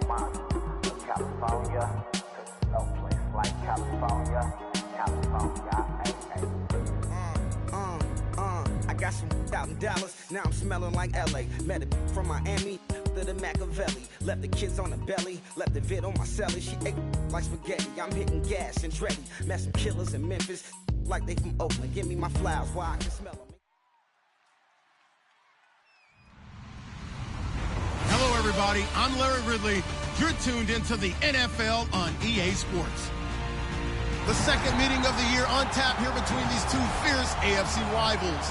California, no place like California. I got some out in Dallas, now I'm smelling like LA. Met it from Miami to the Machiavelli. Left the kids on the belly, left the vid on my celly. She ate like spaghetti, I'm hitting gas and Dreddy. Met some killers in Memphis, like they from Oakland. Give me my flowers while I can smell them. Hello, everybody. I'm Larry Ridley. You're tuned into the NFL on EA Sports. The second meeting of the year on tap here between these two fierce AFC rivals.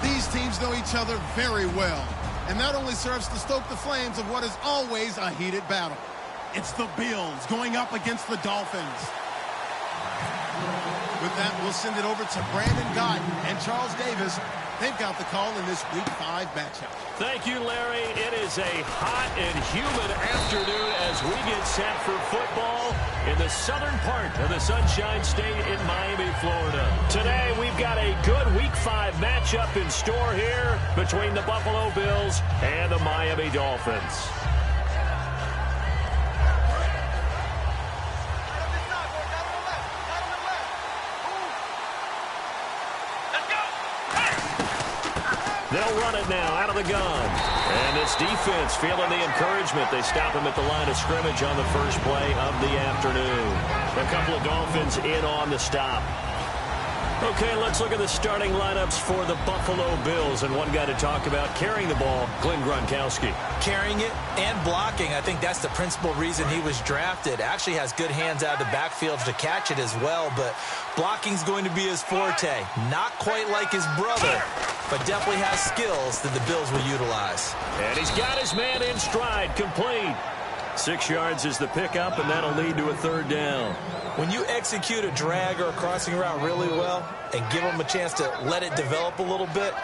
These teams know each other very well, and that only serves to stoke the flames of what is always a heated battle. It's the Bills going up against the Dolphins. With that, we'll send it over to Brandon Guyton and Charles Davis. They've got the call in this Week 5 matchup. Thank you, Larry. It is a hot and humid afternoon as we get set for football in the southern part of the Sunshine State in Miami, Florida. Today, we've got a good Week 5 matchup in store here between the Buffalo Bills and the Miami Dolphins. They'll run it now out of the gun. And this defense feeling the encouragement. They stop him at the line of scrimmage on the first play of the afternoon. A couple of Dolphins in on the stop. Okay, let's look at the starting lineups for the Buffalo Bills. And one guy to talk about carrying the ball, Glenn Gronkowski. Carrying it and blocking. I think that's the principal reason he was drafted. Actually has good hands out of the backfield to catch it as well. But blocking's going to be his forte. Not quite like his brother, but definitely has skills that the Bills will utilize. And he's got his man in stride, complete. 6 yards is the pickup, and that'll lead to a third down. When you execute a drag or a crossing route really well and give them a chance to let it develop a little bit,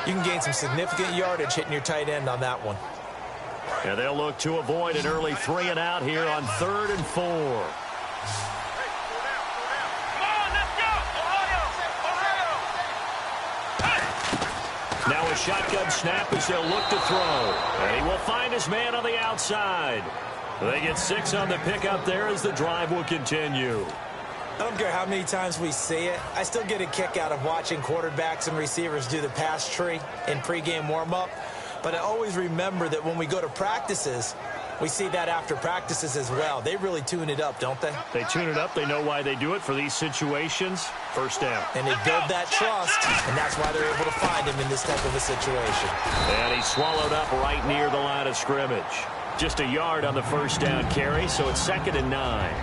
you can gain some significant yardage hitting your tight end on that one. And they'll look to avoid an early 3 and out here on 3rd and 4. Now a shotgun snap as they'll look to throw. And he will find his man on the outside. They get 6 on the pickup there as the drive will continue. I don't care how many times we see it. I still get a kick out of watching quarterbacks and receivers do the pass tree in pregame warm-up. But I always remember that when we go to practices, we see that after practices as well. They really tune it up, don't they? They tune it up. They know why they do it for these situations. First down. And they build that trust, and that's why they're able to find him in this type of a situation. And he's swallowed up right near the line of scrimmage. Just a yard on the first down carry, so it's 2nd and 9.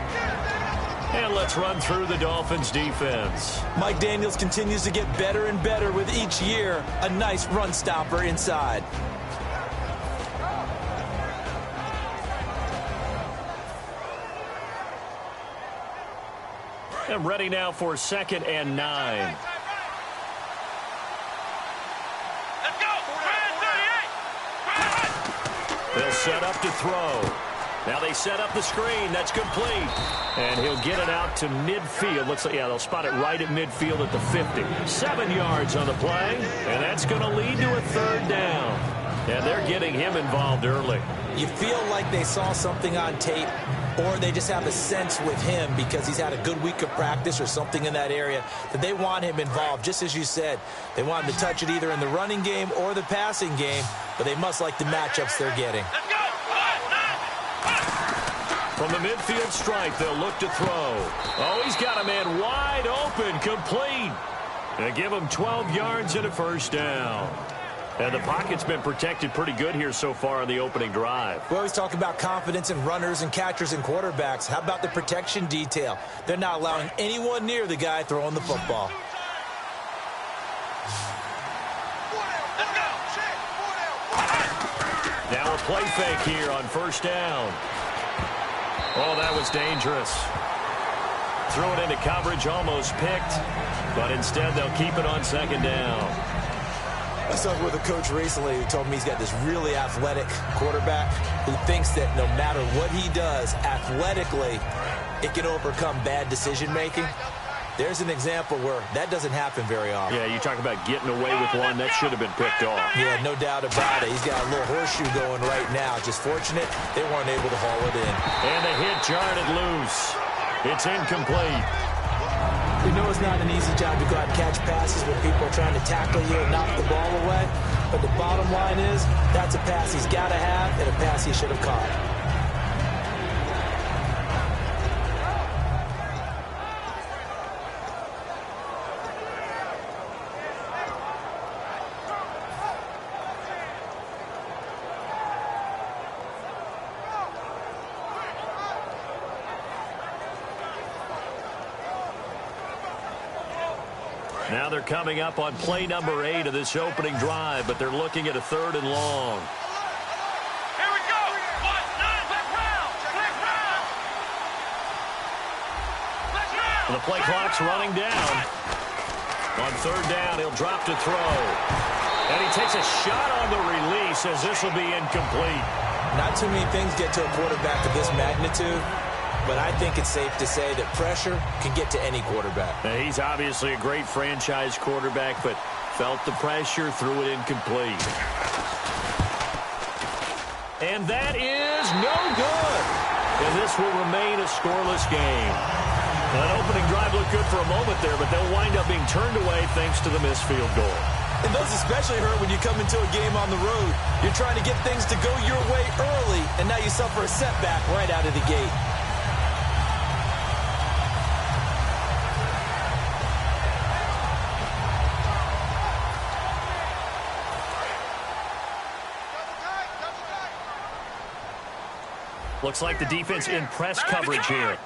And let's run through the Dolphins' defense. Mike Daniels continues to get better and better with each year. A nice run stopper inside. And ready now for 2nd and 9. They'll set up to throw. Now they set up the screen. That's complete. And he'll get it out to midfield. Looks like, yeah, they'll spot it right at midfield at the 50. 7 yards on the play. And that's going to lead to a 3rd down. And they're getting him involved early. You feel like they saw something on tape, or they just have a sense with him because he's had a good week of practice or something in that area that they want him involved. Just as you said, they want him to touch it either in the running game or the passing game, but they must like the matchups they're getting. From the midfield stripe, they'll look to throw. Oh, he's got a man wide open, complete. And give him 12 yards and a first down. And the pocket's been protected pretty good here so far on the opening drive. We always talk about confidence in runners and catchers and quarterbacks. How about the protection detail? They're not allowing anyone near the guy throwing the football. Now a play fake here on first down. Oh, that was dangerous. Threw it into coverage, almost picked. But instead, they'll keep it on 2nd down. I was talking with a coach recently who told me he's got this really athletic quarterback who thinks that no matter what he does athletically, it can overcome bad decision-making. there's an example where that doesn't happen very often. Yeah, you talk about getting away with one. That should have been picked off. Yeah, no doubt about it. He's got a little horseshoe going right now. Just fortunate they weren't able to haul it in. And the hit jarred it loose. It's incomplete. We know it's not an easy job to go out and catch passes when people are trying to tackle you and knock the ball away. But the bottom line is, that's a pass he's got to have and a pass he should have caught. Now they're coming up on play number 8 of this opening drive, but they're looking at a 3rd and long. Here we go. 1, 9, black round. And the play clock's running down. On 3rd down, he'll drop to throw. And he takes a shot on the release as this will be incomplete. Not too many things get to a quarterback of this magnitude. But I think it's safe to say that pressure can get to any quarterback. He's obviously a great franchise quarterback, but felt the pressure, threw it incomplete. And that is no good. And this will remain a scoreless game. That opening drive looked good for a moment there, but they'll wind up being turned away thanks to the missed field goal. And those especially hurt when you come into a game on the road. You're trying to get things to go your way early, and now you suffer a setback right out of the gate. Looks like the defense in press coverage here.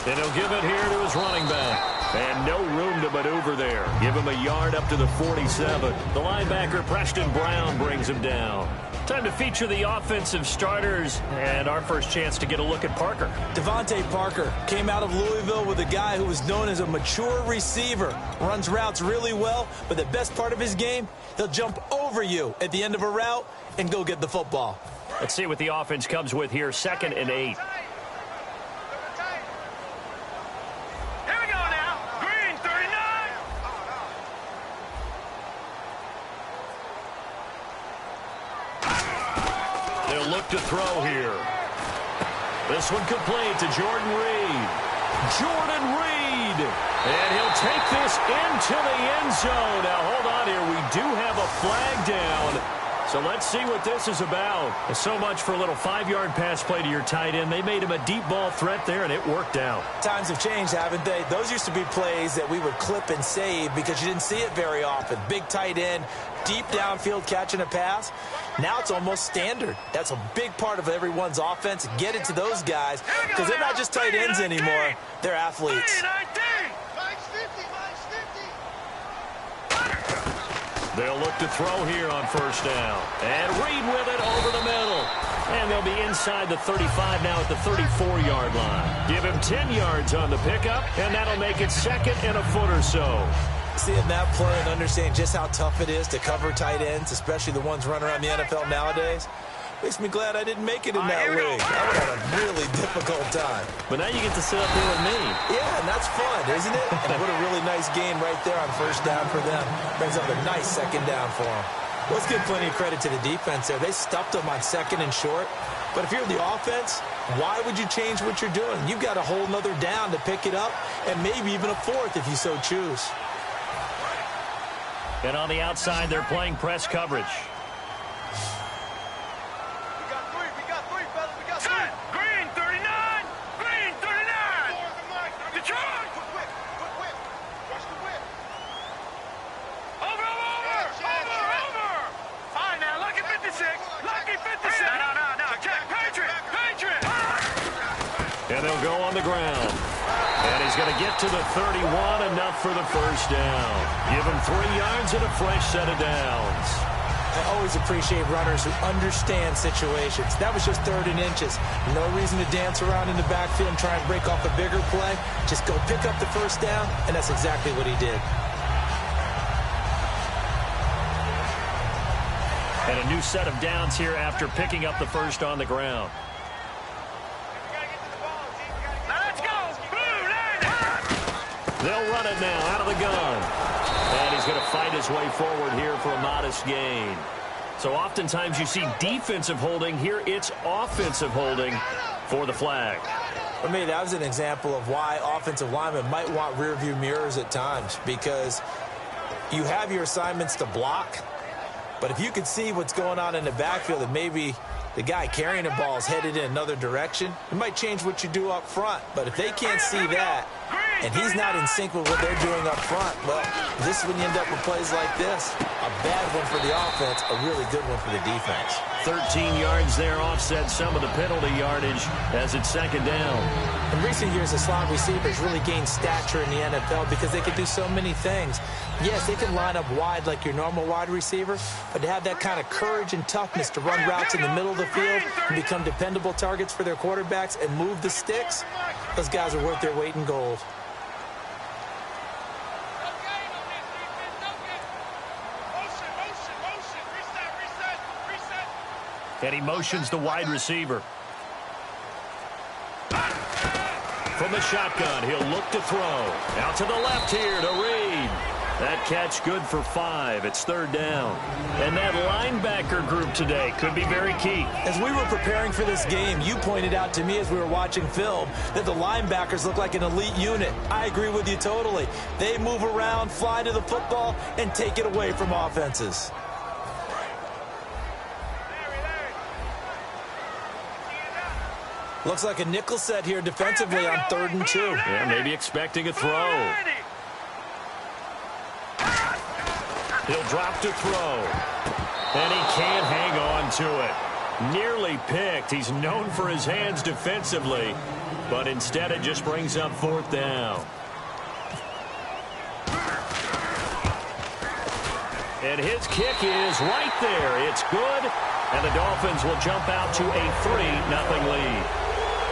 And he'll give it here to his running back. And no room to maneuver there. Give him a yard up to the 47. The linebacker, Preston Brown, brings him down. Time to feature the offensive starters and our first chance to get a look at Parker. Devontae Parker came out of Louisville with a guy who was known as a mature receiver. Runs routes really well, but the best part of his game, he'll jump over you at the end of a route and go get the football. Let's see what the offense comes with here. 2nd and 8. To throw here. This one complete to Jordan Reed. Jordan Reed. And he'll take this into the end zone. Now, hold on here. We do have a flag down. So let's see what this is about. So much for a little 5-yard pass play to your tight end. They made him a deep ball threat there, and it worked out. Times have changed, haven't they? Those used to be plays that we would clip and save because you didn't see it very often. Big tight end, deep downfield catching a pass. Now it's almost standard. That's a big part of everyone's offense. Get it to those guys because they're not just tight ends anymore. They're athletes. They'll look to throw here on 1st down. And Reed with it over the middle. And they'll be inside the 35 now at the 34-yard line. Give him 10 yards on the pickup, and that'll make it 2nd and a foot or so. Seeing that play and understanding just how tough it is to cover tight ends, especially the ones running around the NFL nowadays, makes me glad I didn't make it in that league. I would have a really difficult time. But now you get to sit up here with me. Yeah, and that's fun, isn't it? And what a really nice gain right there on 1st down for them. Brings up a nice 2nd down for them. Let's give plenty of credit to the defense there. They stuffed them on 2nd and short. But if you're the offense, why would you change what you're doing? You've got a whole nother down to pick it up, and maybe even a 4th if you so choose. And on the outside, they're playing press coverage. And they'll go on the ground. And he's going to get to the 31, enough for the 1st down. Give him 3 yards and a fresh set of downs. I always appreciate runners who understand situations. That was just 3rd and inches. No reason to dance around in the backfield and try and break off a bigger play. Just go pick up the 1st down, and that's exactly what he did. And a new set of downs here after picking up the 1st on the ground. They'll run it now out of the gun. And he's going to fight his way forward here for a modest gain. So oftentimes you see defensive holding. Here it's offensive holding for the flag. For me, that was an example of why offensive linemen might want rearview mirrors at times, because you have your assignments to block, but if you could see what's going on in the backfield and maybe the guy carrying the ball is headed in another direction, it might change what you do up front. But if they can't see that and he's not in sync with what they're doing up front, well, this is when you end up with plays like this. A bad one for the offense, a really good one for the defense. 13 yards there offset some of the penalty yardage as it's second down. In recent years, the slot receivers really gained stature in the NFL because they can do so many things. Yes, they can line up wide like your normal wide receiver, but to have that kind of courage and toughness to run routes in the middle of the field and become dependable targets for their quarterbacks and move the sticks, those guys are worth their weight in gold. And he motions the wide receiver. From the shotgun, he'll look to throw. Out to the left here to Reed. That catch good for 5. It's third down. And that linebacker group today could be very key. As we were preparing for this game, you pointed out to me as we were watching film that the linebackers look like an elite unit. I agree with you totally. They move around, fly to the football, and take it away from offenses. Looks like a nickel set here defensively on 3rd and 2. Yeah, maybe expecting a throw. He'll drop to throw. And he can't hang on to it. Nearly picked. He's known for his hands defensively, but instead it just brings up 4th down. And his kick is right there. It's good. And the Dolphins will jump out to a 3-0 lead.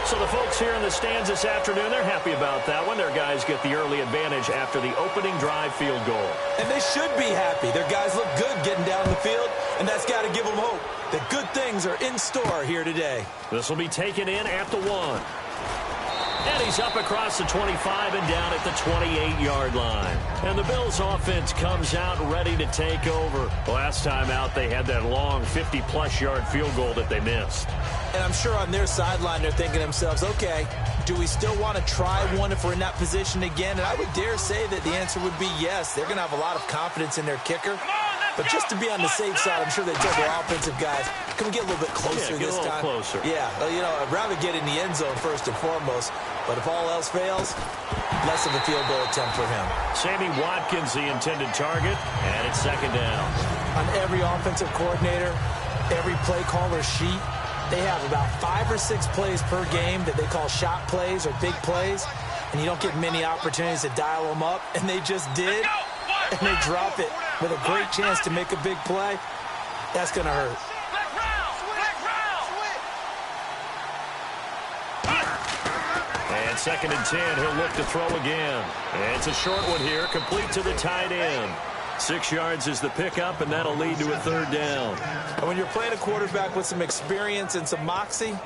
So the folks here in the stands this afternoon, they're happy about that one. Their guys get the early advantage after the opening drive field goal. And they should be happy. Their guys look good getting down the field, and that's got to give them hope that good things are in store here today. This will be taken in at the 1. And he's up across the 25 and down at the 28-yard line. And the Bills offense comes out ready to take over. Last time out, they had that long 50-plus yard field goal that they missed. And I'm sure on their sideline, they're thinking to themselves, okay, do we still want to try one if we're in that position again? And I would dare say that the answer would be yes. They're going to have a lot of confidence in their kicker. But just to be on the safe side, I'm sure they tell their offensive guys, can we get a little bit closer this time? Closer. Yeah, well, you know, I'd rather get in the end zone first and foremost. But if all else fails, less of a field goal attempt for him. Sammy Watkins, the intended target, and it's second down. On every offensive coordinator, every play caller sheet, they have about 5 or 6 plays per game that they call shot plays or big plays, and you don't get many opportunities to dial them up, and they just did, and they drop it with a great chance to make a big play. That's going to hurt. And second and 10, he'll look to throw again. And it's a short one here, complete to the tight end. 6 yards is the pickup, and that'll lead to a third down. And when you're playing a quarterback with some experience and some moxie,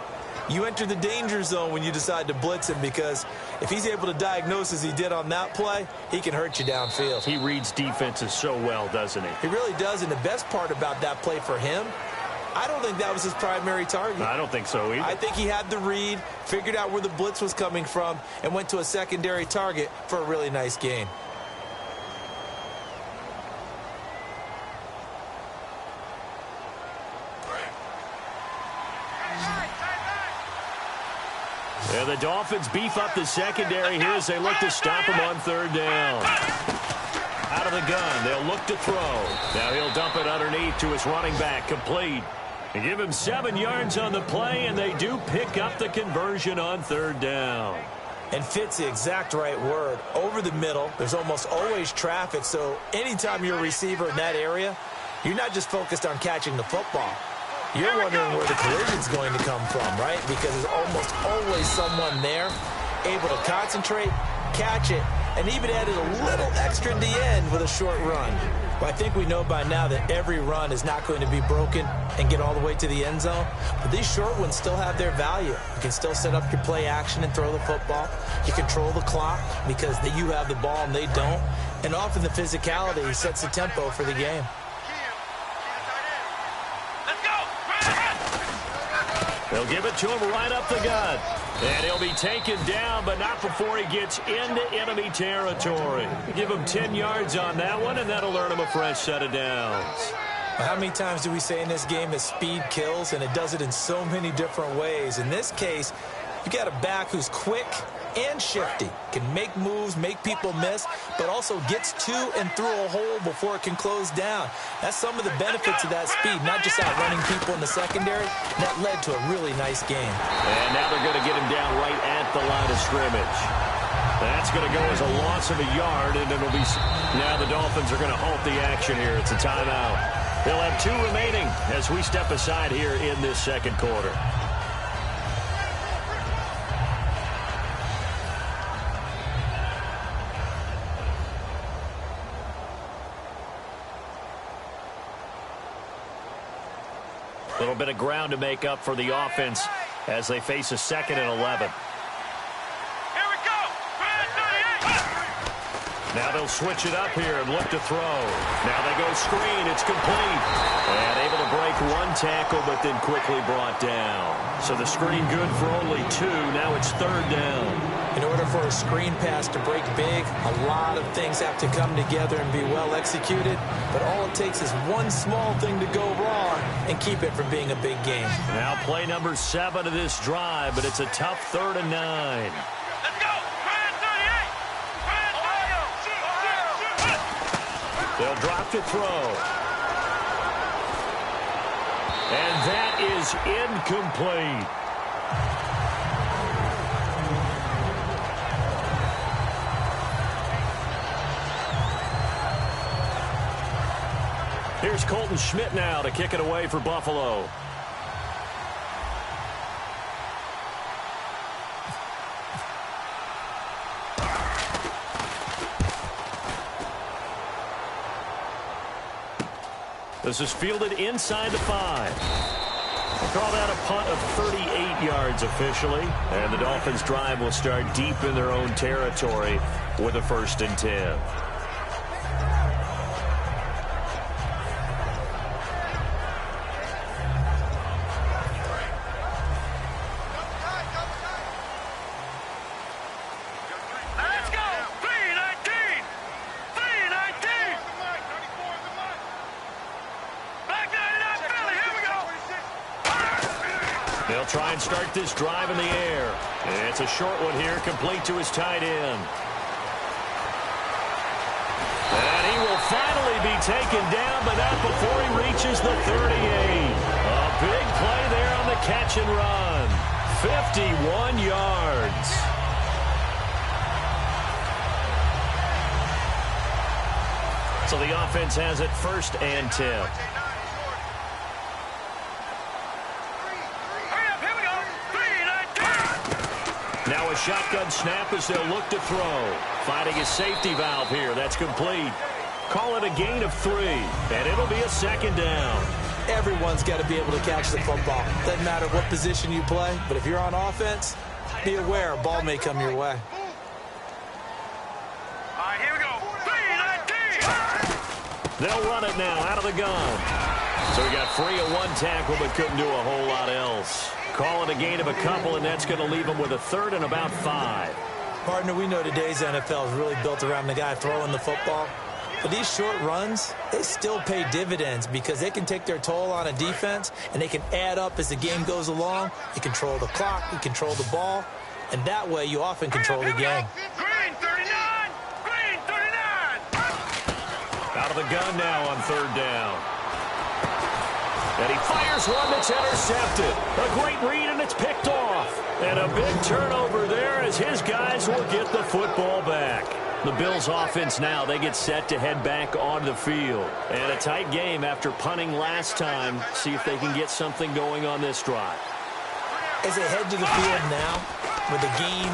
you enter the danger zone when you decide to blitz him, because if he's able to diagnose as he did on that play, he can hurt you downfield. He reads defenses so well, doesn't he? He really does, and the best part about that play for him, I don't think that was his primary target. I don't think so either. I think he had the read, figured out where the blitz was coming from, and went to a secondary target for a really nice gain. And the Dolphins beef up the secondary here as they look to stop him on third down. Out of the gun, they'll look to throw. Now he'll dump it underneath to his running back, complete. They give him 7 yards on the play, and they do pick up the conversion on third down. And fits the exact right word. Over the middle, there's almost always traffic, so anytime you're a receiver in that area, you're not just focused on catching the football. You're wondering where the collision's going to come from, right? Because there's almost always someone there able to concentrate, catch it, and even added a little extra in the end with a short run. Well, I think we know by now that every run is not going to be broken and get all the way to the end zone. But these short ones still have their value. You can still set up your play action and throw the football. You control the clock because you have the ball and they don't. And often the physicality sets the tempo for the game. They'll give it to him right up the gut. And he'll be taken down, but not before he gets into enemy territory. Give him 10 yards on that one, and that'll earn him a fresh set of downs. Well, how many times do we say in this game that speed kills, and it does it in so many different ways? In this case, you got a back who's quick and shifty, can make moves, make people miss, but also gets to and through a hole before it can close down. That's some of the benefits of that speed, not just outrunning people in the secondary. That led to a really nice game. And now they're going to get him down right at the line of scrimmage. That's going to go as a loss of a yard, and it'll be... Now the Dolphins are going to halt the action here. It's a timeout. They'll have 2 remaining as we step aside here in this second quarter. A little bit of ground to make up for the offense as they face a 2nd and 11. Here we go. Now they'll switch it up here and look to throw. Now they go screen. It's complete. And able to break 1 tackle, but then quickly brought down. So the screen good for only 2. Now it's 3rd down. In order for a screen pass to break big, a lot of things have to come together and be well executed. But all it takes is one small thing to go wrong and keep it from being a big game. Now play number 7 of this drive, but it's a tough 3rd and 9. Let's go. They'll drop to throw. And that is incomplete. Here's Colton Schmidt now to kick it away for Buffalo. This is fielded inside the 5. Call that a punt of 38 yards officially. And the Dolphins' drive will start deep in their own territory with a 1st and 10. They'll try and start this drive in the air. And it's a short one here, complete to his tight end. And he will finally be taken down, but not before he reaches the 38. A big play there on the catch and run. 51 yards. So the offense has it 1st and 10. Now a shotgun snap as they'll look to throw. Finding a safety valve here. That's complete. Call it a gain of 3. And it'll be a 2nd down. Everyone's got to be able to catch the football. Doesn't matter what position you play, but if you're on offense, be aware a ball may come your way. All right, here we go. 3-19. They'll run it now out of the gun. So he got free of 1 tackle, but couldn't do a whole lot else. Call it a gain of a couple, and that's going to leave him with a 3rd and about 5. Partner, we know today's NFL is really built around the guy throwing the football. But these short runs, they still pay dividends because they can take their toll on a defense, and they can add up as the game goes along. You control the clock, you control the ball, and that way you often control the game. Green 39. Green 39. Out of the gun now on 3rd down. And he fires one that's intercepted. A great read, and it's picked off. And a big turnover there as his guys will get the football back. The Bills' offense now, they get set to head back on the field. And a tight game after punting last time. See if they can get something going on this drive. As they head to the field now, with the game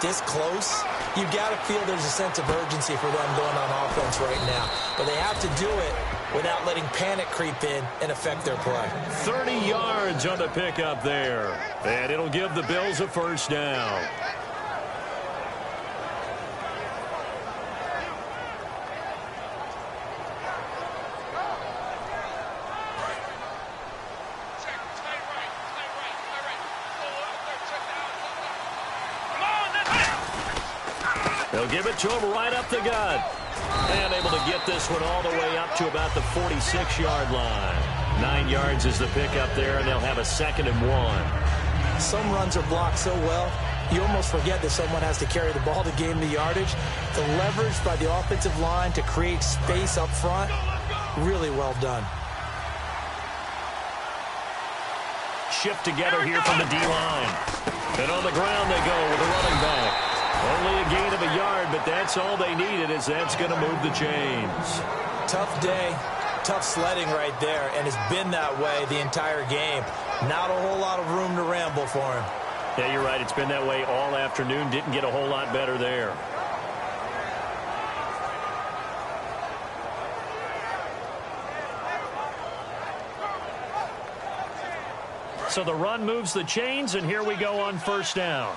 this close, You've got to feel there's a sense of urgency for them going on offense right now. But they have to do it without letting panic creep in and affect their play. 30 yards on the pickup there. And it'll give the Bills a first down. They'll give it to him right up the gut. And able to get this one all the way up to about the 46-yard line. 9 yards is the pickup there, and they'll have a 2nd and 1. Some runs are blocked so well, you almost forget that someone has to carry the ball to gain the yardage. The leverage by the offensive line to create space up front, really well done. Shift together here from the D-line. And on the ground they go with a running back. Only a gain of a yard, but that's all they needed, as that's going to move the chains. Tough day, tough sledding right there, and it's been that way the entire game. Not a whole lot of room to ramble for him. Yeah, you're right. It's been that way all afternoon. Didn't get a whole lot better there. So the run moves the chains, and here we go on first down.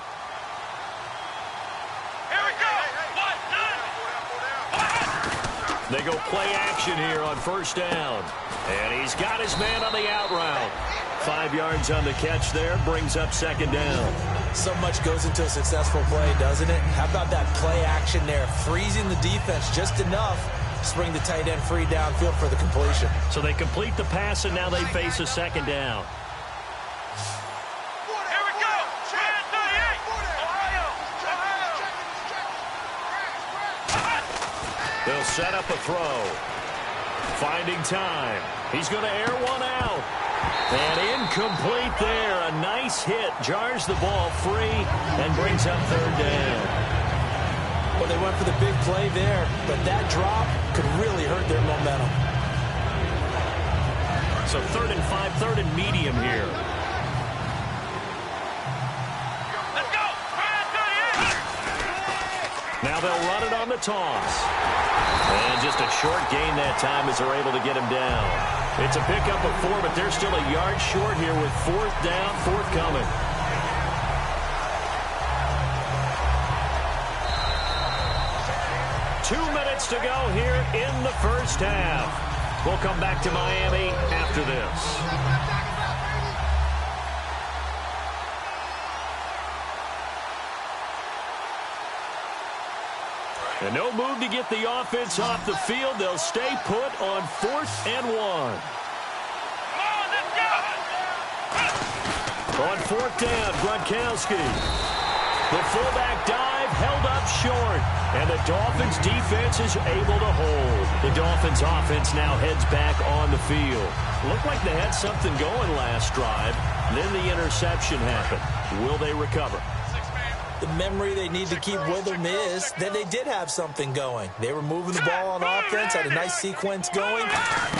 They go play action here on first down. And he's got his man on the out route. 5 yards on the catch there, brings up 2nd down. So much goes into a successful play, doesn't it? How about that play action there, freezing the defense just enough to bring the tight end free downfield for the completion. So they complete the pass, and now they face a 2nd down. They'll set up a throw. Finding time. He's going to air one out. And incomplete there. A nice hit. Jars the ball free and brings up 3rd down. Well, they went for the big play there, but that drop could really hurt their momentum. So 3rd and 5, 3rd and medium here. Let's go. Now they'll run it on the toss. And just a short gain that time as they're able to get him down. It's a pickup of 4, but they're still a yard short here with 4th down, 4th coming. Two minutes to go here in the first half. We'll come back to Miami after this. And no move to get the offense off the field. They'll stay put on 4th and 1. On 4th down, Gronkowski. The fullback dive held up short. And the Dolphins defense is able to hold. The Dolphins offense now heads back on the field. Looked like they had something going last drive. Then the interception happened. Will they recover? The memory they need to keep with them is that they did have something going. They were moving the ball on offense, had a nice sequence going.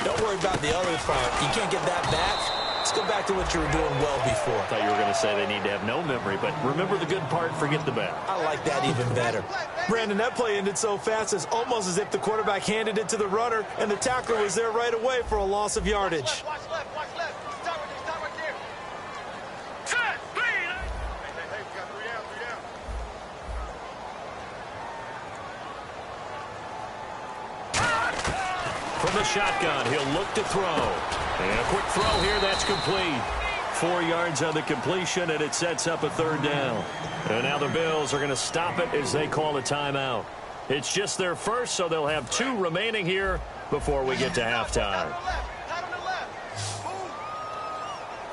Don't worry about the other part. You can't get that back. Let's go back to what you were doing well before. I thought you were going to say they need to have no memory, but remember the good part, forget the bad. I like that even better. Brandon, that play ended so fast, it's almost as if the quarterback handed it to the runner, and the tackler was there right away for a loss of yardage. Watch left. Start right there. Hey, we got 3 down. From the shotgun, he'll look to throw. And a quick throw here, that's complete. 4 yards on the completion, and it sets up a 3rd down. And now the Bills are going to stop it as they call a timeout. It's just their first, so they'll have 2 remaining here before we get to halftime. All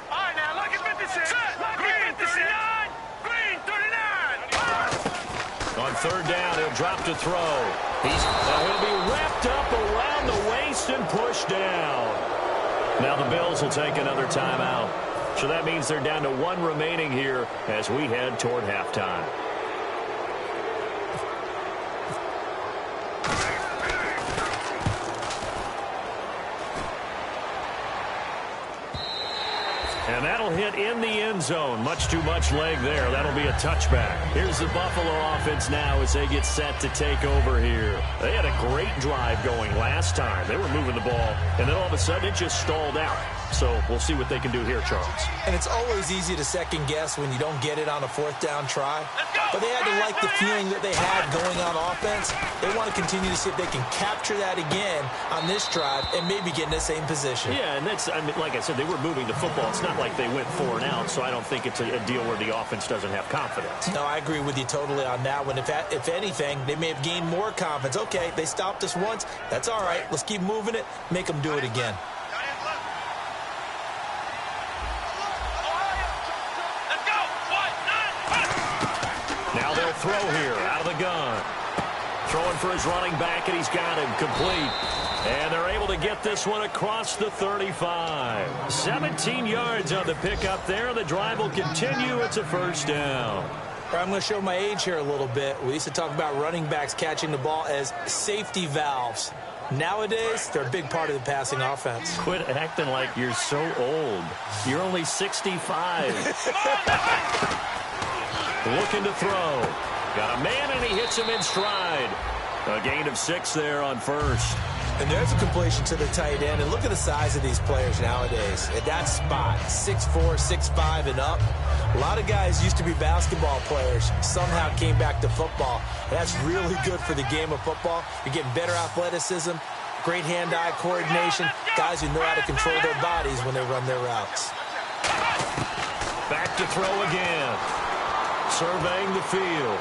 right, now look at 56. Green 39. Green 39. On 3rd down, he'll drop to throw. He'll be wrapped up around the waist and pushed down. Now the Bills will take another timeout. So that means they're down to 1 remaining here as we head toward halftime. And that'll hit in the end zone. Much too much leg there. That'll be a touchback. Here's the Buffalo offense now as they get set to take over here. They had a great drive going last time. They were moving the ball, and then all of a sudden it just stalled out. So we'll see what they can do here, Charles. And it's always easy to second guess when you don't get it on a fourth down try. But they had to like the feeling that they had going on offense. They want to continue to see if they can capture that again on this drive and maybe get in the same position. Yeah, and that's, I mean, like I said, they were moving the football. It's not like they went 4 and out, so I don't think it's a deal where the offense doesn't have confidence. No, I agree with you totally on that one. If anything, they may have gained more confidence. Okay, they stopped us once. That's all right. Let's keep moving it. Make them do it again. Now they'll throw here out of the gun. Throwing for his running back, and he's got him complete. And they're able to get this one across the 35. 17 yards on the pickup there. The drive will continue. It's a first down. I'm going to show my age here a little bit. We used to talk about running backs catching the ball as safety valves. Nowadays, they're a big part of the passing offense. Quit acting like you're so old. You're only 65. Looking to throw. Got a man, and he hits him in stride. A gain of 6 there on first. And there's a completion to the tight end. And look at the size of these players nowadays. At that spot, 6'4", 6'5", and up. A lot of guys used to be basketball players, somehow came back to football. And that's really good for the game of football. You're getting better athleticism, great hand-eye coordination, guys who know how to control their bodies when they run their routes. Back to throw again. Surveying the field.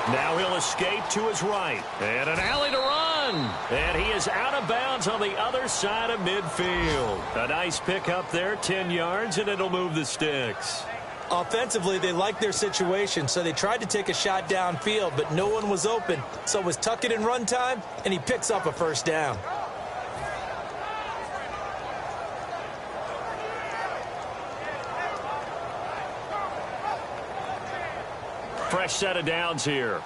Now he'll escape to his right. And an alley to run. And he is out of bounds on the other side of midfield. A nice pickup there, 10 yards, and it'll move the sticks. Offensively, they liked their situation, so they tried to take a shot downfield, but no one was open. So it was tuck it in run time, and he picks up a first down. Fresh set of downs here.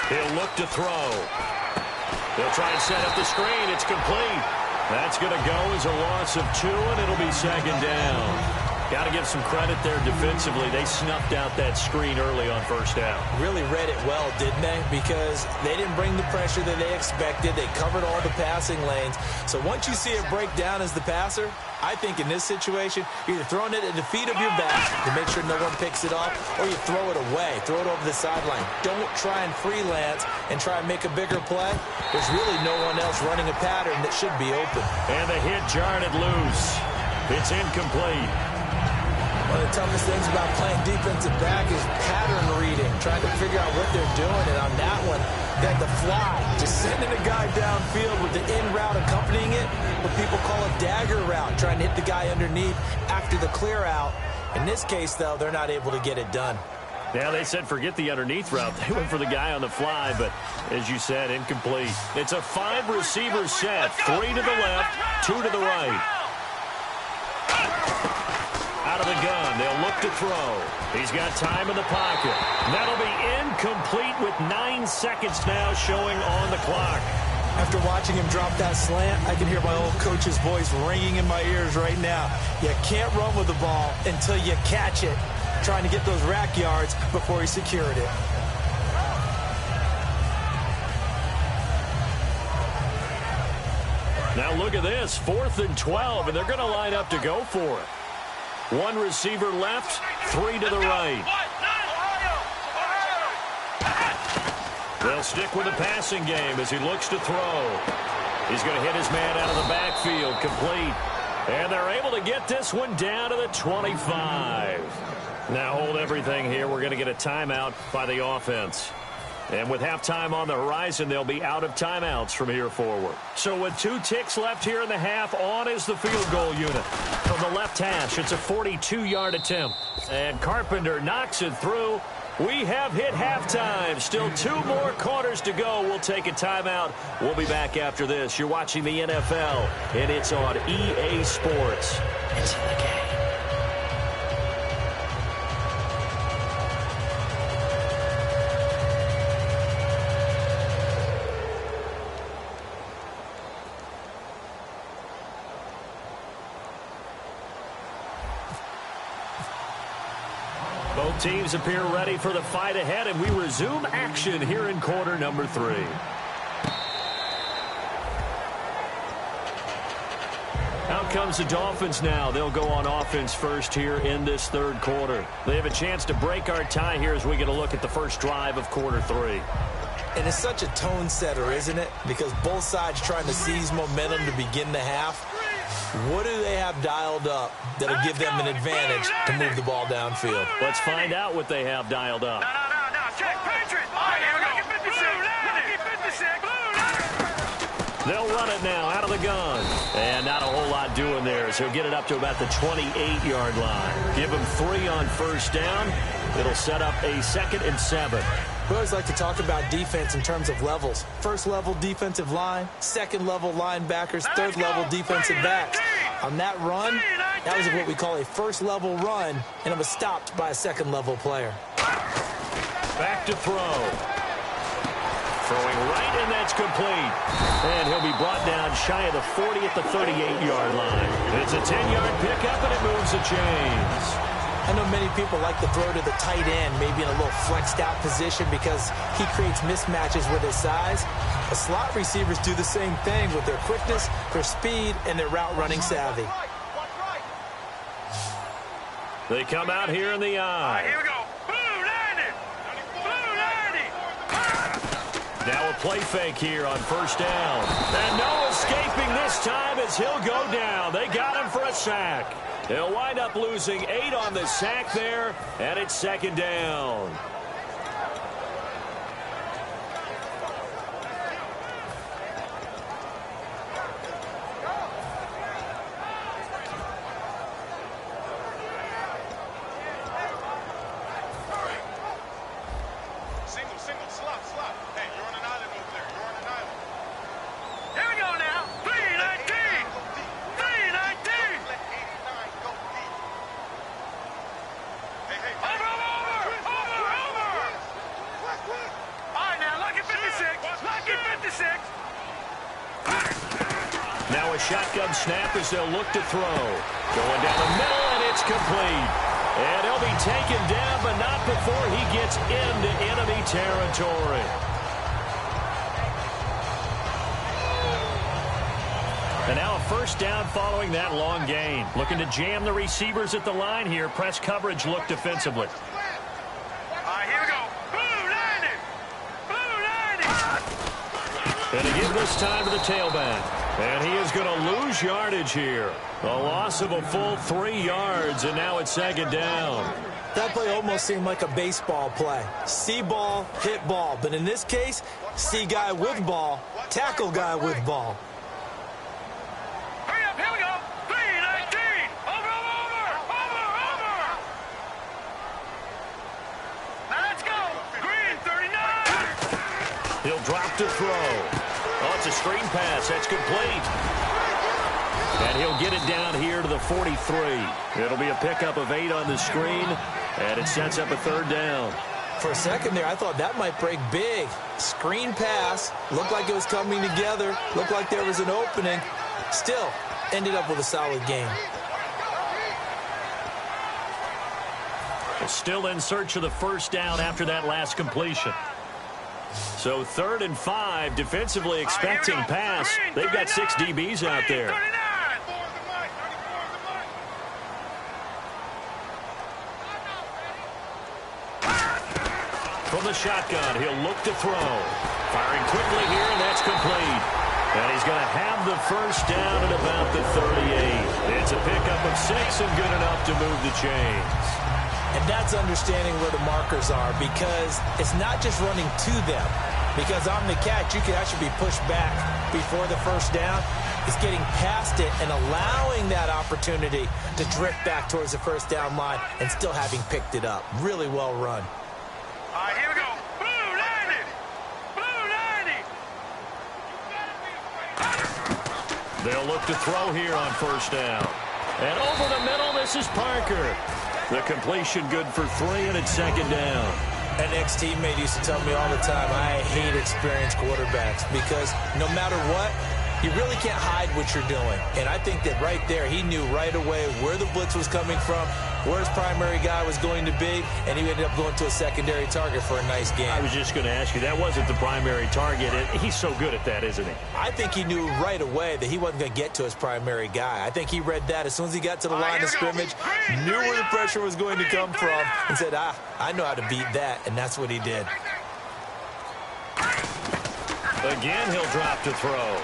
He'll look to throw. They'll try and set up the screen. It's complete. That's going to go as a loss of 2, and it'll be second down. Got to give some credit there defensively. They snuffed out that screen early on first down. Really read it well, didn't they? Because they didn't bring the pressure that they expected. They covered all the passing lanes. So once you see it break down as the passer, I think in this situation, you're either throwing it at the feet of your back to make sure no one picks it off, or you throw it away, throw it over the sideline. Don't try and freelance and try and make a bigger play. There's really no one else running a pattern that should be open. And the hit jarred it loose. It's incomplete. One of the toughest things about playing defensive back is pattern reading, trying to figure out what they're doing. And on that one, they had the fly, just sending a guy downfield with the in route accompanying it, what people call a dagger route, trying to hit the guy underneath after the clear out. In this case, though, they're not able to get it done. Yeah, they said forget the underneath route. They went for the guy on the fly, but as you said, incomplete. It's a 5-receiver set, 3 to the left, 2 to the right. Out of the gun, they'll look to throw. He's got time in the pocket. That'll be incomplete with 9 seconds now showing on the clock. After watching him drop that slant, I can hear my old coach's voice ringing in my ears right now. You can't run with the ball until you catch it. Trying to get those rack yards before he secured it. Now look at this, 4th and 12, and they're going to line up to go for it. 1 receiver left, 3 to the right. They'll stick with the passing game as he looks to throw. He's going to hit his man out of the backfield, complete. And they're able to get this one down to the 25. Now hold everything here. We're going to get a timeout by the offense. And with halftime on the horizon, they'll be out of timeouts from here forward. So with 2 ticks left here in the half, on is the field goal unit. From the left hash, it's a 42-yard attempt. And Carpenter knocks it through. We have hit halftime. Still 2 more quarters to go. We'll take a timeout. We'll be back after this. You're watching the NFL, and it's on EA Sports. It's in the game. Both teams appear ready for the fight ahead, and we resume action here in quarter number 3. Out comes the Dolphins now. They'll go on offense first here in this third quarter. They have a chance to break our tie here as we get a look at the first drive of quarter 3. And it's such a tone setter, isn't it? Because both sides trying to seize momentum to begin the half. What do they have dialed up that'll give them an advantage to move the ball downfield? Let's find out what they have dialed up. No. Check, Patriots. All right, here we go. Lucky 56. They'll run it now out of the gun. And not a whole lot doing there, so he'll get it up to about the 28-yard line. Give him 3 on first down. It'll set up a 2nd and 7. We always like to talk about defense in terms of levels. First level defensive line, second level linebackers, third level defensive backs. On that run, that was what we call a first level run, and it was stopped by a second level player. Back to throw. Throwing right, and that's complete. And he'll be brought down shy of the 40 at the 38-yard line. It's a 10-yard pickup, and it moves the chains. I know many people like to throw to the tight end, maybe in a little flexed out position because he creates mismatches with his size. The slot receivers do the same thing with their quickness, their speed, and their route running savvy. They come out here in the eye. Here we go. Now a play fake here on first down. And no escaping this time as he'll go down. They got him for a sack. They'll wind up losing 8 on the sack there, and it's 2nd down. Single, slot. Hey, you're on an island over there. You're on an island. Here we go now. 319. 319. Let 89 go deep. Hey. Over. All right, now, lucky 56. Lucky 56. Now a shotgun snap as they'll look to throw. Going down the middle, and it's complete. And he'll be taken down, but not before he gets into enemy territory. And now a first down following that long gain. Looking to jam the receivers at the line here. Press coverage look defensively. All right, here we go. Blue 90. And again this time to the tailback. And he is going to lose yardage here. A loss of a full 3 yards, and now it's 2nd down. That play almost seemed like a baseball play. See ball, hit ball. But in this case, see guy with ball, tackle guy with ball. Hurry up, here we go. 319. Over. Now let's go. Green 39. He'll drop to throw. Oh, it's a screen pass. That's complete. And he'll get it down here to the 43. It'll be a pickup of 8 on the screen, and it sets up a 3rd down. For a second there, I thought that might break big. Screen pass. Looked like it was coming together. Looked like there was an opening. Still, ended up with a solid game. Still in search of the first down after that last completion. So 3rd and 5, defensively expecting pass. They've got 6 DBs out there. From the shotgun, he'll look to throw. Firing quickly here, and that's complete. And he's going to have the first down at about the 38. It's a pickup of 6 and good enough to move the chains. And that's understanding where the markers are, because it's not just running to them. Because on the catch, you can actually be pushed back before the first down. It's getting past it and allowing that opportunity to drift back towards the first down line and still having picked it up. Really well run. All right, here we go. Blue 90. They'll look to throw here on first down. And over the middle, this is Parker. The completion good for 3, and it's 2nd down. An ex-teammate used to tell me all the time, I hate experienced quarterbacks because no matter what, you really can't hide what you're doing. And I think that right there, he knew right away where the blitz was coming from, where his primary guy was going to be, and he ended up going to a secondary target for a nice game. I was just going to ask you, that wasn't the primary target. He's so good at that, isn't he? I think he knew right away that he wasn't going to get to his primary guy. I think he read that as soon as he got to the line of scrimmage, knew where the pressure was going to come from, and said, I know how to beat that, and that's what he did. Again, he'll drop to throw.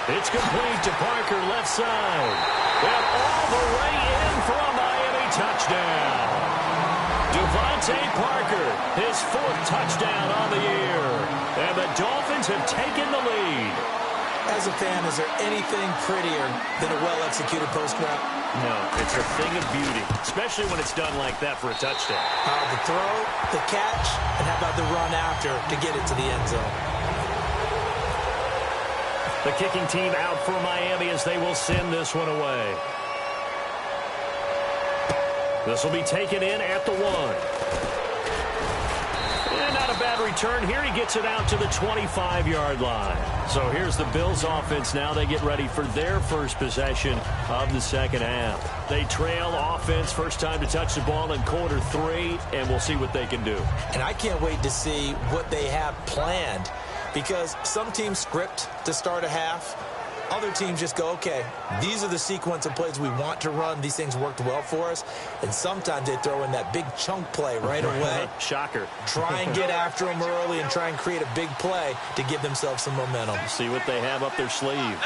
It's complete to Parker, left side. And all the way in for a Miami touchdown. Devontae Parker, his 4th touchdown on the year. And the Dolphins have taken the lead. As a fan, is there anything prettier than a well-executed post route? No, it's a thing of beauty, especially when it's done like that for a touchdown. The throw, the catch, and how about the run after to get it to the end zone? The kicking team out for Miami as they will send this one away. This will be taken in at the 1. And not a bad return here. He gets it out to the 25-yard line. So here's the Bills offense now. They get ready for their first possession of the second half. They trail offense, first time to touch the ball in quarter 3, and we'll see what they can do. And I can't wait to see what they have planned, because some teams script to start a half. Other teams just go, okay, these are the sequence of plays we want to run. These things worked well for us. And sometimes they throw in that big chunk play right away. Shocker. Try and get after them early and try and create a big play to give themselves some momentum. See what they have up their sleeve.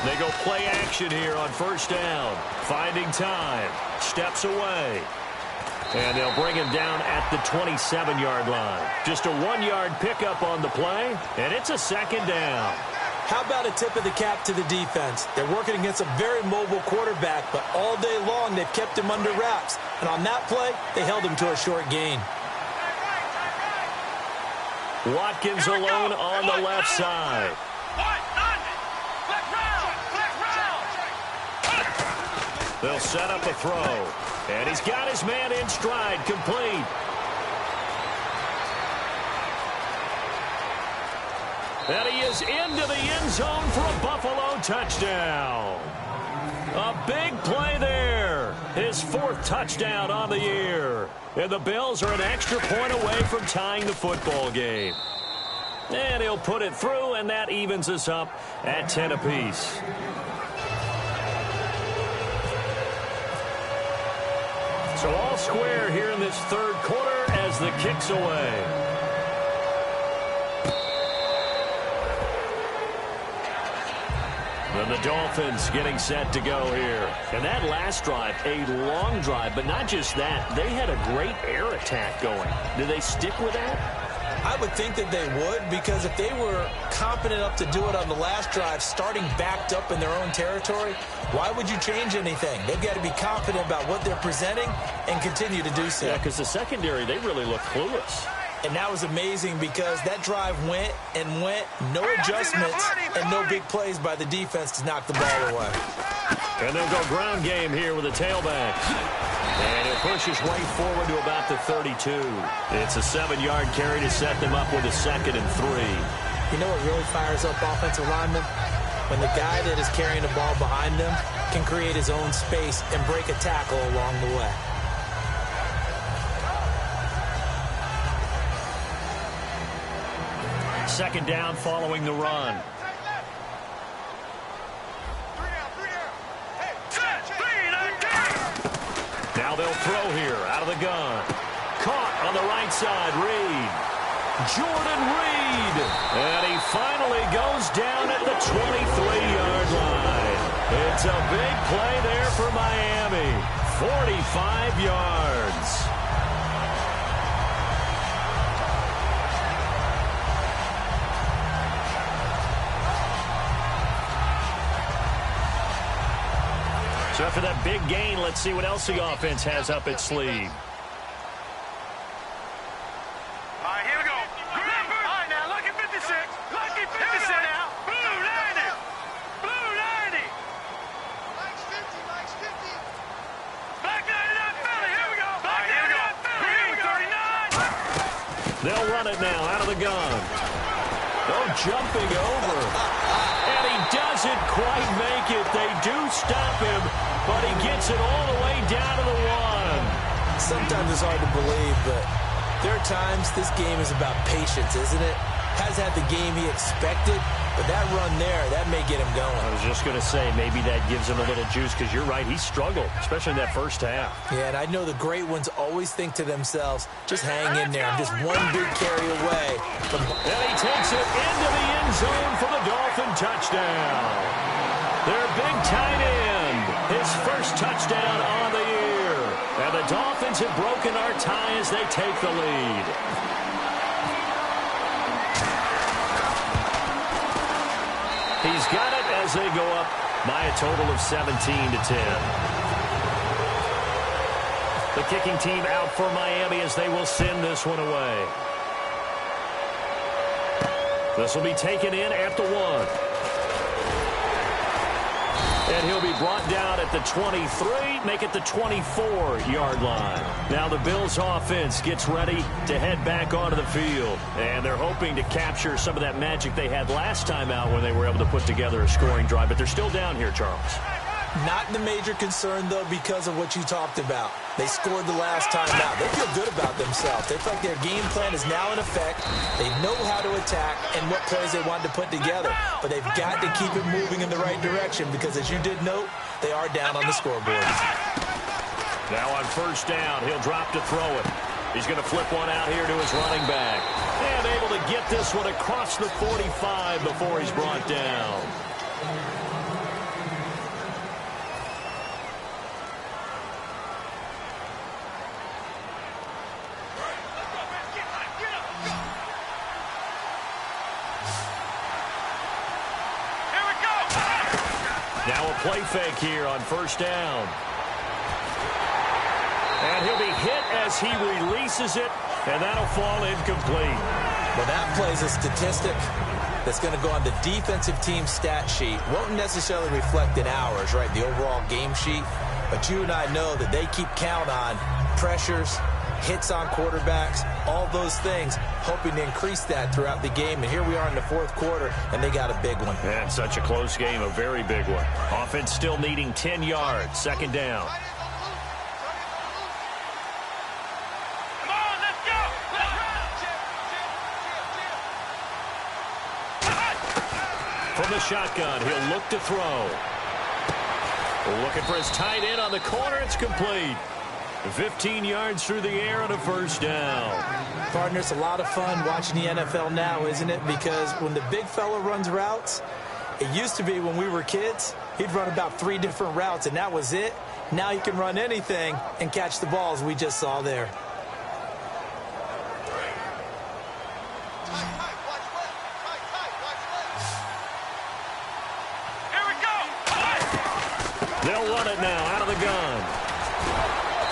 They go play action here on first down. Finding time. Steps away. And they'll bring him down at the 27-yard line. Just a 1-yard pickup on the play, and it's a second down. How about a tip of the cap to the defense? They're working against a very mobile quarterback, but all day long they've kept him under wraps. And on that play, they held him to a short gain. Watkins alone on the left side. They'll set up a throw. And he's got his man in stride, complete. And he is into the end zone for a Buffalo touchdown. A big play there. His 4th touchdown on the year. And the Bills are an extra point away from tying the football game. And he'll put it through, and that evens us up at 10 apiece. So all square here in this 3rd quarter as the kick's away. And the Dolphins getting set to go here. And that last drive, a long drive, but not just that. They had a great air attack going. Do they stick with that? I would think that they would, because if they were confident enough to do it on the last drive, starting backed up in their own territory, why would you change anything? They've got to be confident about what they're presenting and continue to do so. Yeah, because the secondary, they really look clueless. And that was amazing because that drive went and went, no adjustments, and no big plays by the defense to knock the ball away. And they'll go ground game here with the tailback. And he'll push his way forward to about the 32. It's a 7-yard carry to set them up with a 2nd and 3. You know what really fires up offensive linemen? When the guy that is carrying the ball behind them can create his own space and break a tackle along the way. Second down following the run. Now they'll throw here out of the gun. Caught on the right side, Reed. Jordan Reed. And he finally goes down at the 23-yard line. It's a big play there for Miami. 45 yards. So after that big gain, let's see what else the offense has up its sleeve. All right, here we go. Remember. All right, now, lucky 56. Lucky 56 now. Blue 90. Blue 90. Mike's 50. Mike's 50. Black 99 Philly. Here we go. Black 99 Philly. Here we go. 39. They'll run it now out of the gun. They'll jumping over. And he doesn't quite make it. They do stop him, but he gets it all the way down to the 1. Sometimes it's hard to believe, but there are times this game is about patience, isn't it? Has had the game he expected, but that run there, that may get him going. I was just going to say, maybe that gives him a little juice, because you're right, he struggled, especially in that first half. Yeah, and I know the great ones always think to themselves, just hang in there. I'm just one big carry away. And he takes it into the end zone for the Dolphin touchdown. Their big tight end, his first touchdown on the year. And the Dolphins have broken our tie as they take the lead. He's got it as they go up by a total of 17-10. The kicking team out for Miami as they will send this one away. This will be taken in at the 1. And he'll be brought down at the 23, make it the 24-yard line. Now the Bills offense gets ready to head back onto the field. And they're hoping to capture some of that magic they had last time out when they were able to put together a scoring drive. But they're still down here, Charles. Not the major concern, though, because of what you talked about. They scored the last time out. They feel good about themselves. They feel like their game plan is now in effect. They know how to attack and what plays they want to put together. But they've got to keep it moving in the right direction because, as you did note, they are down on the scoreboard. Now on first down, he'll drop to throw it. He's going to flip one out here to his running back. And able to get this one across the 45 before he's brought down. Now a play fake here on first down. And he'll be hit as he releases it, and that'll fall incomplete. Well, that plays a statistic that's going to go on the defensive team stat sheet. Won't necessarily reflect in ours, right, the overall game sheet. But you and I know that they keep count on pressures, hits on quarterbacks, all those things, hoping to increase that throughout the game. And here we are in the fourth quarter, and they got a big one. And such a close game, a very big one. Offense still needing 10 yards, second down. Come on, let's go! From the shotgun, he'll look to throw. Looking for his tight end on the corner. It's complete. 15 yards through the air on a first down. Partner, it's a lot of fun watching the NFL now, isn't it? Because when the big fella runs routes, it used to be when we were kids, he'd run about 3 different routes, and that was it. Now he can run anything and catch the balls we just saw there. Here we go! They'll run it now out of the gun.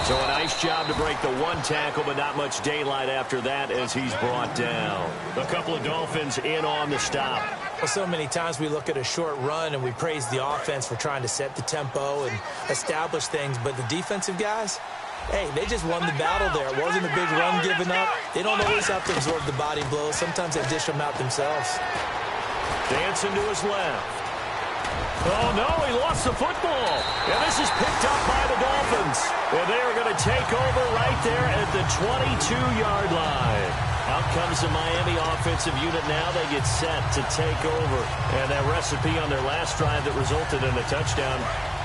So a nice job to break the one tackle, but not much daylight after that as he's brought down. A couple of Dolphins in on the stop. Well, so many times we look at a short run and we praise the offense for trying to set the tempo and establish things, but the defensive guys, hey, they just won the battle there. It wasn't a big run given up. They don't always have to absorb the body blows. Sometimes they dish them out themselves. Dancing to his left. Oh, no, he lost the football. And this is picked up by the Dolphins. And they are going to take over right there at the 22-yard line. Out comes the Miami offensive unit now. They get set to take over. And that recipe on their last drive that resulted in a touchdown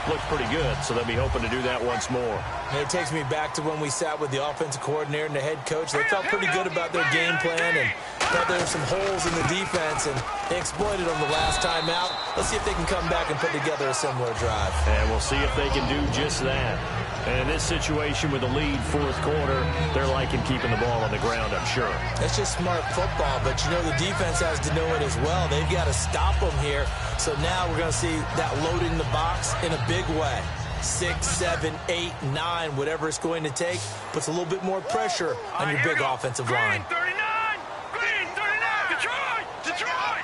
looked pretty good, so they'll be hoping to do that once more. And it takes me back to when we sat with the offensive coordinator and the head coach. They felt pretty good about their game plan and thought there were some holes in the defense, and they exploited them the last time out. Let's see if they can come back and put together a similar drive. And we'll see if they can do just that. And in this situation with the lead fourth quarter, they're liking keeping the ball on the ground, I'm sure. That's just smart football, but you know the defense has to know it as well. They've got to stop them here. So now we're going to see that loading the box in a big way. 6, 7, 8, 9, whatever it's going to take, puts a little bit more pressure on your big offensive line. Green 39! Green 39! Detroit! Detroit!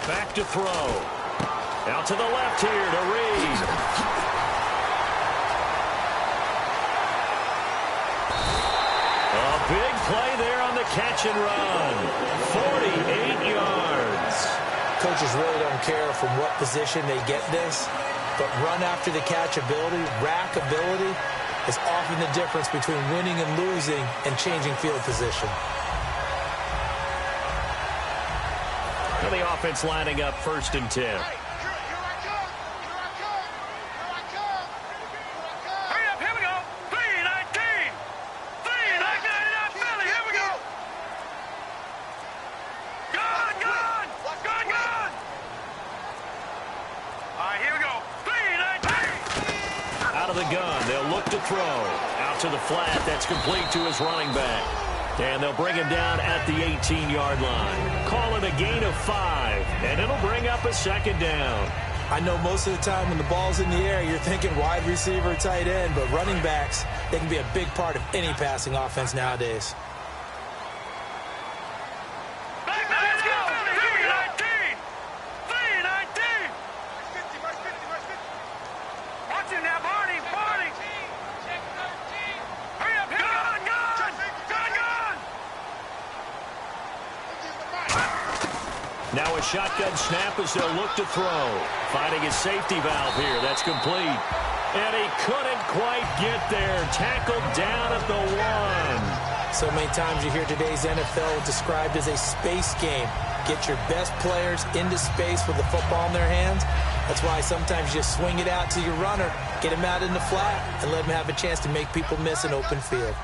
Back to throw. Out to the left here to Reed. A big play there on the catch and run. 48 yards. Coaches really don't care from what position they get this, but run after the catch ability, rack ability, is often the difference between winning and losing and changing field position. And the offense lining up 1st and 10. Throw out to the flat. That's complete to his running back. And they'll bring him down at the 18-yard line. Call it a gain of 5, and it'll bring up a 2nd down. I know most of the time when the ball's in the air, you're thinking wide receiver, tight end, but running backs, they can be a big part of any passing offense nowadays. Now a shotgun snap as they'll look to throw. Finding his safety valve here. That's complete. And he couldn't quite get there. Tackled down at the 1. So many times you hear today's NFL described as a space game. Get your best players into space with the football in their hands. That's why sometimes you just swing it out to your runner, get him out in the flat, and let him have a chance to make people miss an open field.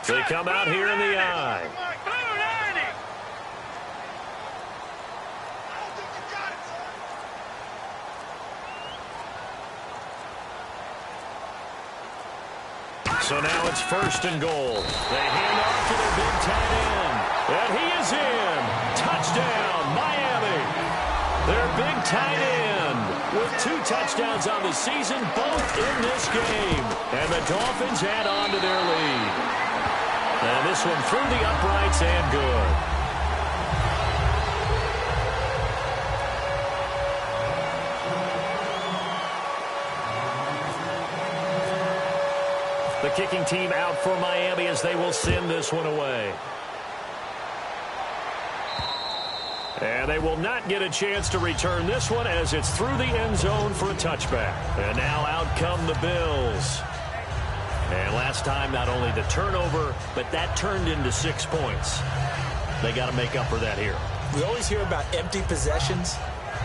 They come out here in the eye. So now it's 1st and goal. They hand off to their big tight end. And he is in. Touchdown, Miami. Their big tight end with 2 touchdowns on the season, both in this game. And the Dolphins add on to their lead. And this one through the uprights and good. The kicking team out for Miami as they will send this one away. And they will not get a chance to return this one as it's through the end zone for a touchback. And now out come the Bills. And last time, not only the turnover, but that turned into 6 points. They got to make up for that here. We always hear about empty possessions,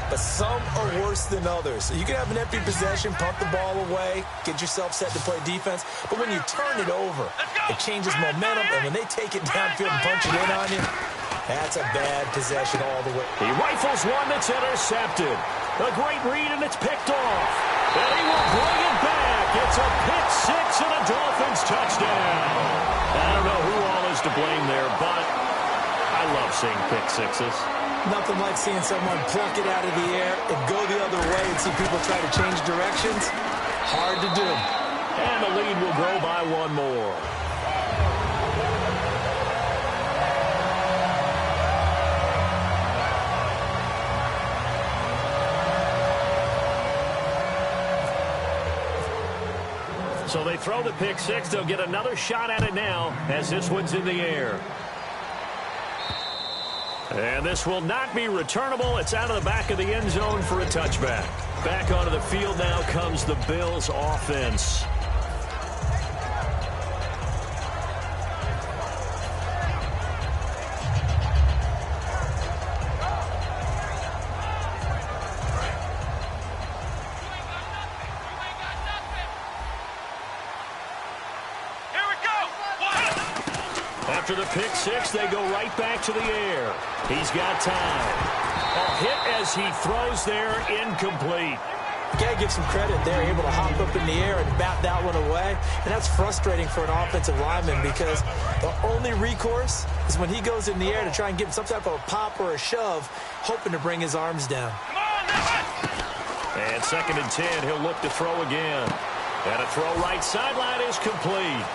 but some are worse than others. You can have an empty possession, pump the ball away, get yourself set to play defense, but when you turn it over, it changes momentum, and when they take it downfield and punch it in on you, that's a bad possession all the way. He rifles one that's intercepted. A great read, and it's picked off. And he will bring it back. It's a pick 6 and a Dolphins touchdown. I don't know who all is to blame there, but I love seeing pick 6s. Nothing like seeing someone pluck it out of the air and go the other way and see people try to change directions. Hard to do. And the lead will grow by 1 more. So they throw the pick 6. They'll get another shot at it now as this one's in the air. And this will not be returnable. It's out of the back of the end zone for a touchback. Back onto the field now comes the Bills offense. After the pick 6, they go right back to the air. He's got time. A hit as he throws there, incomplete. Got to give some credit. They're able to hop up in the air and bat that one away. And that's frustrating for an offensive lineman because the only recourse is when he goes in the air to try and give him some type of a pop or a shove, hoping to bring his arms down. And 2nd and 10, he'll look to throw again. And a throw right sideline is complete.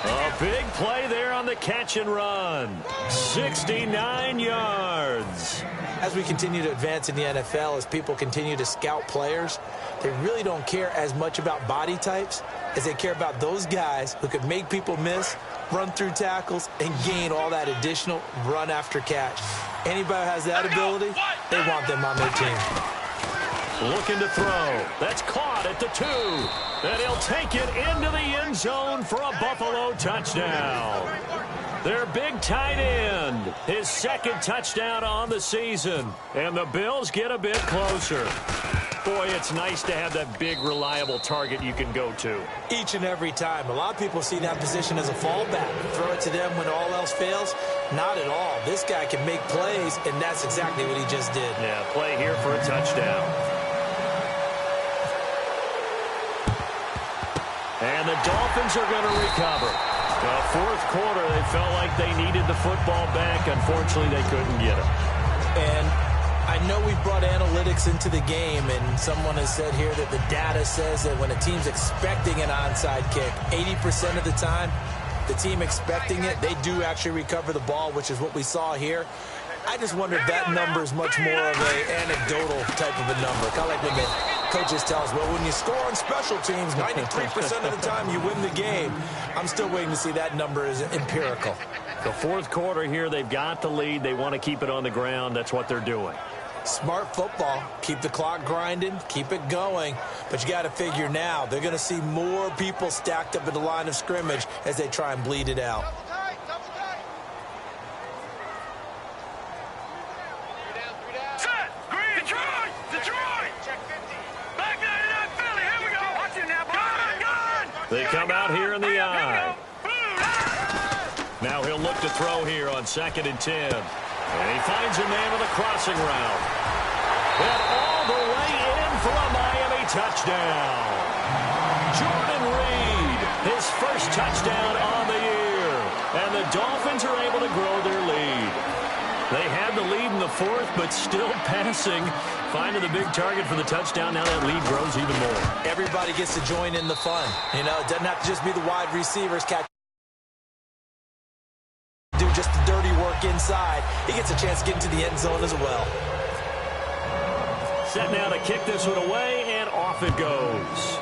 A big play there on the catch and run. 69 yards. As we continue to advance in the NFL, as people continue to scout players, they really don't care as much about body types as they care about those guys who could make people miss, run through tackles, and gain all that additional run after catch. Anybody who has that ability, they want them on their team. Looking to throw. That's caught at the 2. And he'll take it into the end zone for a Buffalo touchdown. Their big tight end, his second touchdown on the season. And the Bills get a bit closer. Boy, it's nice to have that big, reliable target you can go to. Each and every time. A lot of people see that position as a fallback. Throw it to them when all else fails. Not at all. This guy can make plays, and that's exactly what he just did. Yeah, play here for a touchdown. And the Dolphins are going to recover. Well, fourth quarter, they felt like they needed the football back. Unfortunately, they couldn't get it. And I know we've brought analytics into the game, and someone has said here that the data says that when a team's expecting an onside kick, 80% of the time, the team expecting it, they do actually recover the ball, which is what we saw here. I just wonder if that number is much more of an anecdotal type of a number. Kind of like when the coaches tell us, well, when you score on special teams, 93% of the time you win the game. I'm still waiting to see that number is empirical. The fourth quarter here, they've got the lead. They want to keep it on the ground. That's what they're doing. Smart football. Keep the clock grinding. Keep it going. But you got to figure now, they're going to see more people stacked up at the line of scrimmage as they try and bleed it out. They come out here in the eye. Now he'll look to throw here on 2nd and 10. And he finds a man with a crossing route. And all the way in for a Miami touchdown. Jordan Reed, his first touchdown on the year. And the Dolphins are able to grow their lead. They had the lead in the fourth, but still passing. Finding the big target for the touchdown. Now that lead grows even more. Everybody gets to join in the fun. You know, it doesn't have to just be the wide receivers catch. Do just the dirty work inside. He gets a chance to get into the end zone as well. Set now to kick this one away, and off it goes.